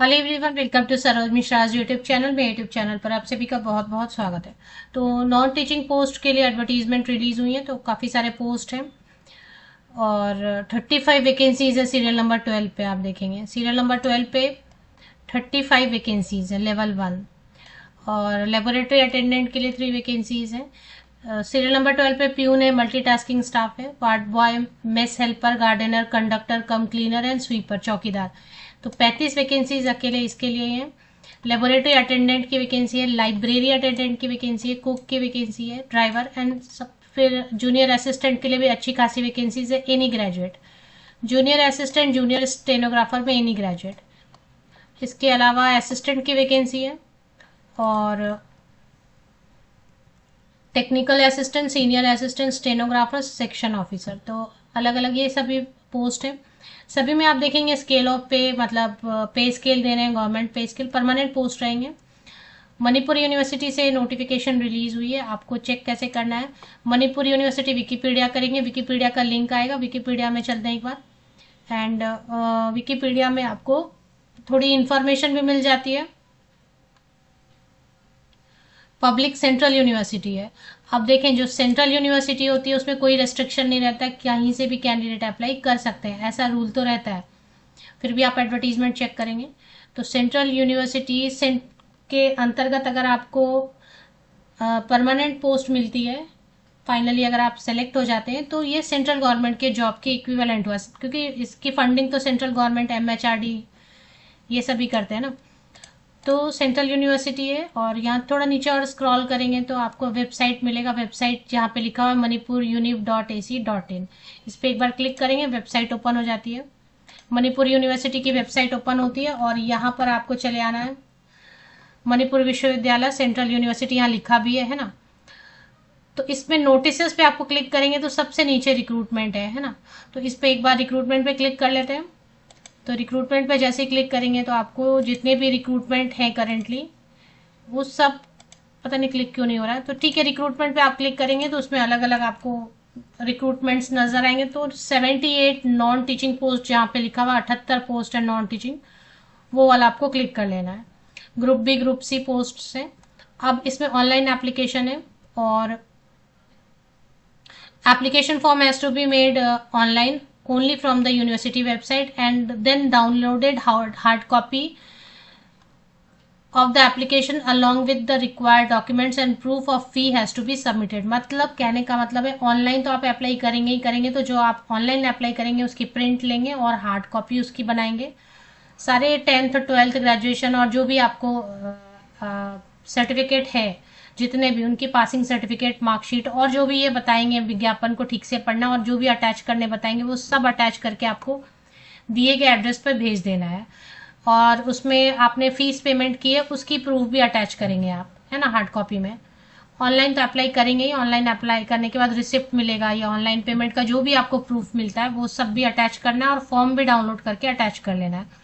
Hello everyone, welcome to Saroj Mishra's YouTube channel. मेरे YouTube channel पर आप सभी का बहुत बहुत स्वागत है। तो नॉन टीचिंग पोस्ट के लिए एडवर्टीजमेंट रिलीज हुई है, तो काफ़ी सारे पोस्ट हैं और 35 वैकेंसीज है। सीरियल नंबर 12 पे आप देखेंगे, सीरियल नंबर 12 पे 35 वैकेंसीज है लेवल 1। और लेबोरेटरी अटेंडेंट के लिए 3 वैकेंसीज हैं। सीरियल नंबर 12 पे प्यून है, मल्टीटास्किंग स्टाफ है, ward boy, mess helper, gardener, conductor cum cleaner and sweeper, चौकीदार। तो 35 वैकेंसीज अकेले इसके लिए हैं। लेबोरेटरी अटेंडेंट की वैकेंसी है, लाइब्रेरी अटेंडेंट की वैकेंसी है, कुक की वैकेंसी है, ड्राइवर एंड सब। फिर जूनियर असिस्टेंट के लिए भी अच्छी खासी वैकेंसीज है, any graduate. Junior assistant, junior stenographer में एनी ग्रेजुएट। इसके अलावा असिस्टेंट की वैकेंसी है और technical assistant, senior assistant, stenographer, section officer. तो अलग अलग ये सभी पोस्ट है। सभी में आप देखेंगे स्केल ऑफ पे, मतलब पे स्केल दे रहे हैं, गवर्नमेंट पे स्केल, परमानेंट पोस्ट रहेंगे। मणिपुर यूनिवर्सिटी से नोटिफिकेशन रिलीज हुई है। आपको चेक कैसे करना है, मणिपुर यूनिवर्सिटी विकीपीडिया करेंगे, विकीपीडिया का लिंक आएगा, विकीपीडिया में चलते हैं एक बार। एंड विकीपीडिया में आपको थोड़ी इंफॉर्मेशन भी मिल जाती है। पब्लिक सेंट्रल यूनिवर्सिटी है। अब देखें, जो सेंट्रल यूनिवर्सिटी होती है उसमें कोई रेस्ट्रिक्शन नहीं रहता, कहीं से भी कैंडिडेट अप्लाई कर सकते हैं, ऐसा रूल तो रहता है। फिर भी आप एडवर्टीजमेंट चेक करेंगे तो सेंट्रल यूनिवर्सिटी के अंतर्गत अगर आपको परमानेंट पोस्ट मिलती है, फाइनली अगर आप सेलेक्ट हो जाते हैं, तो ये सेंट्रल गवर्नमेंट के जॉब के इक्विवेलेंट हुआ, क्योंकि इसकी फंडिंग तो सेंट्रल गवर्नमेंट, एमएचआरडी ये सभी करते हैं ना। तो सेंट्रल यूनिवर्सिटी है। और यहाँ थोड़ा नीचे और स्क्रॉल करेंगे तो आपको वेबसाइट मिलेगा, वेबसाइट जहाँ पे लिखा हुआ है manipuruniv.ac.in। इस पर एक बार क्लिक करेंगे, वेबसाइट ओपन हो जाती है। मणिपुर यूनिवर्सिटी की वेबसाइट ओपन होती है और यहाँ पर आपको चले आना है, मणिपुर विश्वविद्यालय सेंट्रल यूनिवर्सिटी यहाँ लिखा भी है ना। तो इसमें नोटिसेस पे आपको क्लिक करेंगे तो सबसे नीचे रिक्रूटमेंट है ना। तो इस पे एक बार रिक्रूटमेंट पे क्लिक कर लेते हैं। तो रिक्रूटमेंट पे जैसे ही क्लिक करेंगे तो आपको जितने भी रिक्रूटमेंट हैं करेंटली, वो सब, पता नहीं क्लिक क्यों नहीं हो रहा है, तो ठीक है, रिक्रूटमेंट पे आप क्लिक करेंगे तो उसमें अलग अलग आपको रिक्रूटमेंट्स नजर आएंगे। तो 78 नॉन टीचिंग पोस्ट जहाँ पे लिखा हुआ 78 पोस्ट है नॉन टीचिंग, वो वाला आपको क्लिक कर लेना है। Group B, group C post है। अब इसमें ऑनलाइन एप्लीकेशन है और application form has to be made online only from the university website and then downloaded hard copy of the application along with the required documents and proof of fee has to be submitted। मतलब कहने का मतलब है, online तो आप apply करेंगे ही करेंगे, तो जो आप ऑनलाइन अप्लाई करेंगे उसकी प्रिंट लेंगे और हार्ड कॉपी उसकी बनाएंगे। सारे 10th 12th ग्रेजुएशन और जो भी आपको सर्टिफिकेट है, जितने भी उनकी पासिंग सर्टिफिकेट, मार्कशीट और जो भी ये बताएंगे विज्ञापन को ठीक से पढ़ना और जो भी अटैच करने बताएंगे वो सब अटैच करके आपको दिए गए एड्रेस पर भेज देना है। और उसमें आपने फीस पेमेंट की है उसकी प्रूफ भी अटैच करेंगे आप, है ना, हार्ड कॉपी में। ऑनलाइन तो अप्लाई करेंगे ही, ऑनलाइन अप्लाई करने के बाद रिसिप्ट मिलेगा या ऑनलाइन पेमेंट का जो भी आपको प्रूफ मिलता है वो सब भी अटैच करना है और फॉर्म भी डाउनलोड करके अटैच कर लेना है।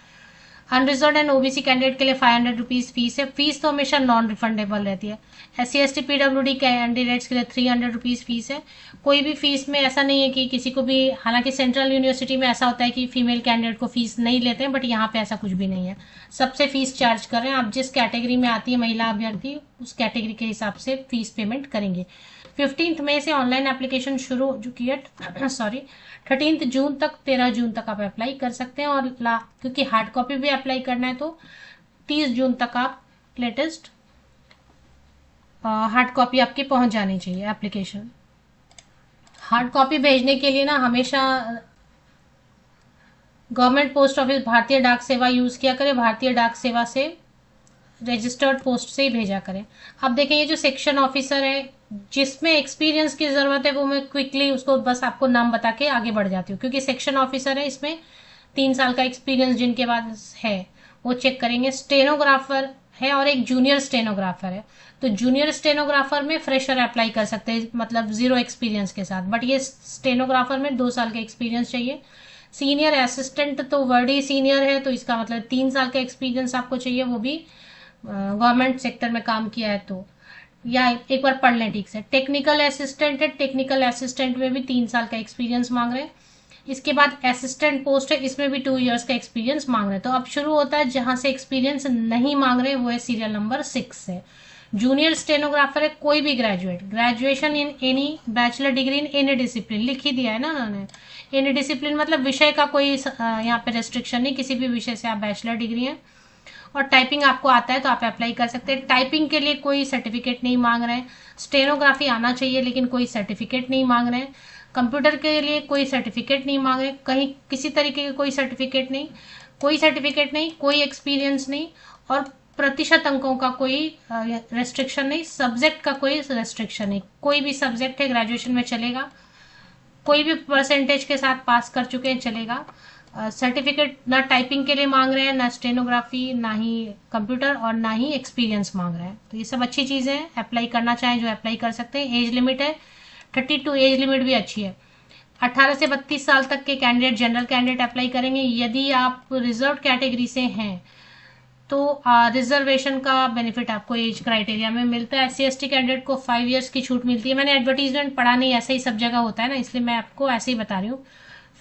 अनरिजर्व एंड ओबीसी कैंडिडेट के लिए 500 रुपीज फीस है। फीस तो हमेशा नॉन रिफंडेबल रहती है। SC ST PWD कैंडिडेट्स के लिए 300 रुपीज फीस है। कोई भी फीस में ऐसा नहीं है कि किसी को भी, हालांकि सेंट्रल यूनिवर्सिटी में ऐसा होता है कि फीमेल कैंडिडेट को फीस नहीं लेते हैं, बट यहाँ पे ऐसा कुछ भी नहीं है, सबसे फीस चार्ज कर रहे हैं। आप जिस कैटेगरी में आती है महिला अभ्यर्थी, उस कैटेगरी के हिसाब से फीस पेमेंट करेंगे। 15 मई से ऑनलाइन एप्लीकेशन शुरू हो चुकी है, सॉरी 13 जून तक, 13 जून तक आप अप्लाई कर सकते हैं। और क्योंकि हार्ड कॉपी भी अप्लाई करना है तो 30 जून तक आप लेटेस्ट हार्ड कॉपी आपकी पहुंच जानी चाहिए एप्लीकेशन। हार्ड कॉपी भेजने के लिए ना हमेशा गवर्नमेंट पोस्ट ऑफिस भारतीय डाक सेवा यूज किया करें, भारतीय डाक सेवा से रजिस्टर्ड पोस्ट से ही भेजा करें। अब देखें, ये जो सेक्शन ऑफिसर है जिसमें एक्सपीरियंस की जरूरत है वो मैं क्विकली उसको बस आपको नाम बता के आगे बढ़ जाती हूँ, क्योंकि सेक्शन ऑफिसर है, इसमें 3 साल का एक्सपीरियंस जिनके पास है वो चेक करेंगे। स्टेनोग्राफर है और एक जूनियर स्टेनोग्राफर है। तो जूनियर स्टेनोग्राफर में फ्रेशर अप्लाई कर सकते हैं, मतलब 0 एक्सपीरियंस के साथ, बट ये स्टेनोग्राफर में 2 साल का एक्सपीरियंस चाहिए। सीनियर असिस्टेंट तो वर्ड ही सीनियर है, तो इसका मतलब 3 साल का एक्सपीरियंस आपको चाहिए, वो भी गवर्नमेंट सेक्टर में काम किया है तो, या एक बार पढ़ लें ठीक से। टेक्निकल असिस्टेंट है, टेक्निकल असिस्टेंट में भी 3 साल का एक्सपीरियंस मांग रहे हैं। इसके बाद असिस्टेंट पोस्ट है, इसमें भी 2 इयर्स का एक्सपीरियंस मांग रहे हैं। तो अब शुरू होता है जहां से एक्सपीरियंस नहीं मांग रहे, वो है सीरियल नंबर 6 से। जूनियर स्टेनोग्राफर है, कोई भी graduation in any bachelor degree in any discipline, लिख ही दिया है ना उन्होंने। एनी डिसिप्लिन मतलब विषय का कोई यहाँ पे रेस्ट्रिक्शन नहीं, किसी भी विषय से आप बैचलर डिग्री है। और टाइपिंग आपको आता है तो आप अप्लाई कर सकते हैं। टाइपिंग के लिए कोई सर्टिफिकेट नहीं मांग रहे हैं। स्टेनोग्राफी आना चाहिए लेकिन कोई सर्टिफिकेट नहीं मांग रहे हैं। कंप्यूटर के लिए कोई सर्टिफिकेट नहीं मांग रहे, कहीं किसी तरीके के कोई सर्टिफिकेट नहीं, कोई एक्सपीरियंस नहीं, और प्रतिशत अंकों का कोई रेस्ट्रिक्शन नहीं, सब्जेक्ट का कोई रेस्ट्रिक्शन नहीं, कोई भी सब्जेक्ट है ग्रेजुएशन में चलेगा, कोई भी परसेंटेज के साथ पास कर चुके हैं चलेगा। सर्टिफिकेट ना टाइपिंग के लिए मांग रहे हैं, ना स्टेनोग्राफी, ना ही कंप्यूटर, और ना ही एक्सपीरियंस मांग रहे हैं। तो ये सब अच्छी चीज़ें हैं, अप्लाई करना चाहें जो अप्लाई कर सकते हैं। एज लिमिट है 32, एज लिमिट भी अच्छी है। 18 से 32 साल तक के कैंडिडेट, जनरल कैंडिडेट अप्लाई करेंगे। यदि आप रिजर्व कैटेगरी से हैं तो रिजर्वेशन का बेनिफिट आपको एज क्राइटेरिया में मिलता है। SC/ST कैंडिडेट को 5 इयर्स की छूट मिलती है। मैंने एडवर्टीजमेंट पढ़ा नहीं, ऐसे ही सब जगह होता है ना, इसलिए मैं आपको ऐसे ही बता रही हूँ।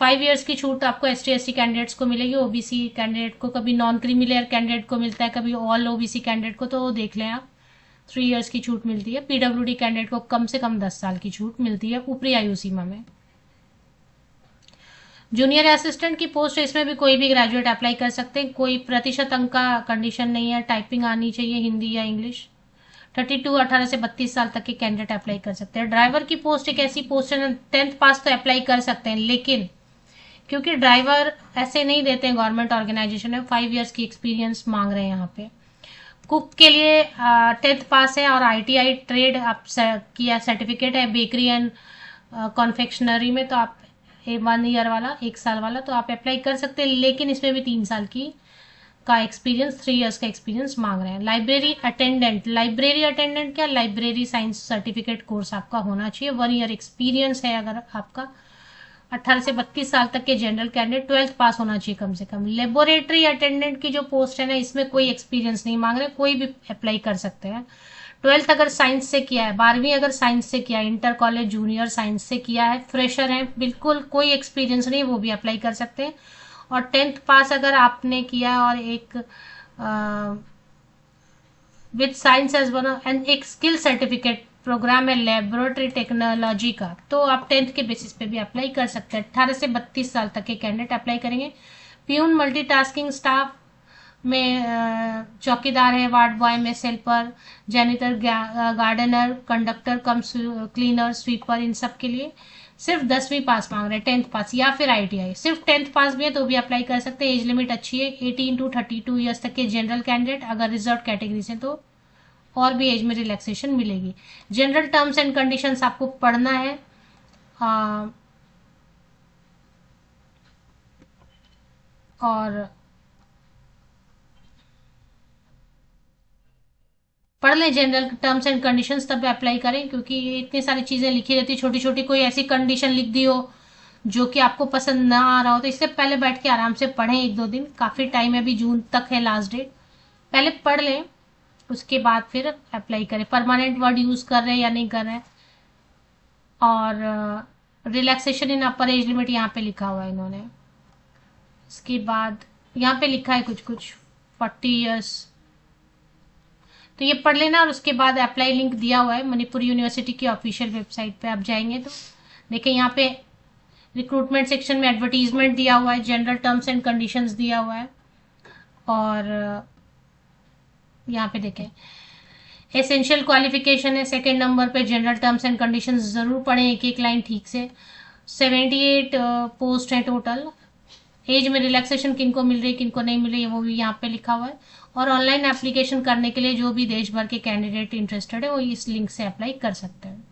5 इयर्स की छूट आपको ST/ST कैंडिडेट्स को मिलेगी। OBC कैंडिडेट को, कभी नॉन क्रीमी लेयर कैंडिडेट को मिलता है, कभी ऑल OBC कैंडिडेट को, तो देख लें आप 3 इयर्स की छूट मिलती है। PWD कैंडिडेट को कम से कम 10 साल की छूट मिलती है ऊपरी आयु सीमा में। जूनियर असिस्टेंट की पोस्ट है, इसमें भी कोई भी ग्रेजुएट अप्लाई कर सकते हैं। कोई प्रतिशत अंक का कंडीशन नहीं है, टाइपिंग आनी चाहिए हिंदी या इंग्लिश। 32, 18 से 32 साल तक के कैंडिडेट अप्लाई कर सकते हैं। ड्राइवर की पोस्ट एक ऐसी पोस्ट है, 10th पास तो अप्लाई कर सकते हैं, लेकिन क्योंकि ड्राइवर ऐसे नहीं देते हैं गवर्नमेंट ऑर्गेनाइजेशन में, 5 इयर्स की एक्सपीरियंस मांग रहे हैं यहाँ पे। कुक के लिए 10th पास है और ITI ट्रेड आप किया सर्टिफिकेट है बेकरी एंड कॉन्फेक्शनरी में, तो आप 1 ईयर वाला, 1 साल वाला, तो आप अप्लाई कर सकते हैं। लेकिन इसमें भी 3 साल की का एक्सपीरियंस, 3 इयर्स का एक्सपीरियंस मांग रहे हैं। लाइब्रेरी अटेंडेंट क्या, लाइब्रेरी साइंस सर्टिफिकेट कोर्स आपका होना चाहिए। 1 ईयर एक्सपीरियंस है अगर आपका। 18 से 32 साल तक के जनरल कैंडिडेट 12th पास होना चाहिए कम से कम। लेबोरेटरी अटेंडेंट की जो पोस्ट है ना, इसमें कोई एक्सपीरियंस नहीं मांग रहे, कोई भी अप्लाई कर सकते हैं। 12th अगर साइंस से किया है, 12वीं अगर साइंस से किया है, इंटर कॉलेज जूनियर साइंस से किया है, फ्रेशर है, बिल्कुल कोई एक्सपीरियंस नहीं, वो भी अप्लाई कर सकते हैं। और 10th पास अगर आपने किया और एक with science as one and एक स्किल सर्टिफिकेट प्रोग्राम है लेबोरेटरी टेक्नोलॉजी का, तो आप 10th के बेसिस पे भी अप्लाई कर सकते हैं। 18 से 32 साल तक के कैंडिडेट अप्लाई करेंगे। प्यून मल्टीटास्किंग स्टाफ में चौकीदार है, वार्ड बॉय में helper, janitor, gardener, conductor cum cleaner, sweeper, इन सब के लिए सिर्फ 10वीं पास मांग रहे हैं, 10th पास या फिर ITI। सिर्फ 10th पास भी है तो भी अप्लाई कर सकते हैं। एज लिमिट अच्छी है, 18 to 32 ईयर्स तक के जनरल कैंडिडेट, अगर रिजर्व कैटेगरी से तो और भी एज में रिलैक्सेशन मिलेगी। जनरल टर्म्स एंड कंडीशंस आपको पढ़ना है, और पढ़ लें जनरल टर्म्स एंड कंडीशंस, तब अप्लाई करें, क्योंकि इतनी सारी चीज़ें लिखी रहती है छोटी छोटी। कोई ऐसी कंडीशन लिख दी हो जो कि आपको पसंद ना आ रहा हो, तो इससे पहले बैठ के आराम से पढ़ें 1-2 दिन, काफ़ी टाइम है, अभी जून तक है लास्ट डेट। पहले पढ़ लें, उसके बाद फिर अप्लाई करें। परमानेंट वर्ड यूज़ कर रहे हैं या नहीं कर रहे हैं। और रिलैक्सेशन इन अपर एज लिमिट यहाँ पे लिखा हुआ है इन्होंने। इसके बाद यहाँ पे लिखा है कुछ 40 इयर्स, तो ये पढ़ लेना। और उसके बाद अप्लाई लिंक दिया हुआ है मणिपुर यूनिवर्सिटी की ऑफिशियल वेबसाइट पे, आप जाएंगे तो देखें यहाँ पे रिक्रूटमेंट सेक्शन में एडवर्टीजमेंट दिया हुआ है, जनरल टर्म्स एंड कंडीशंस दिया हुआ है, और यहाँ पे देखें एसेंशियल क्वालिफिकेशन है 2nd नंबर पे। जनरल टर्म्स एंड कंडीशंस जरूर पढ़ें, एक एक लाइन ठीक से। 78 पोस्ट है टोटल। एज में रिलैक्सेशन किनको मिल रही है किनको नहीं मिल रही है वो भी यहाँ पे लिखा हुआ है। और ऑनलाइन एप्लीकेशन करने के लिए जो भी देश भर के कैंडिडेट इंटरेस्टेड है वो इस लिंक से अप्लाई कर सकते हैं।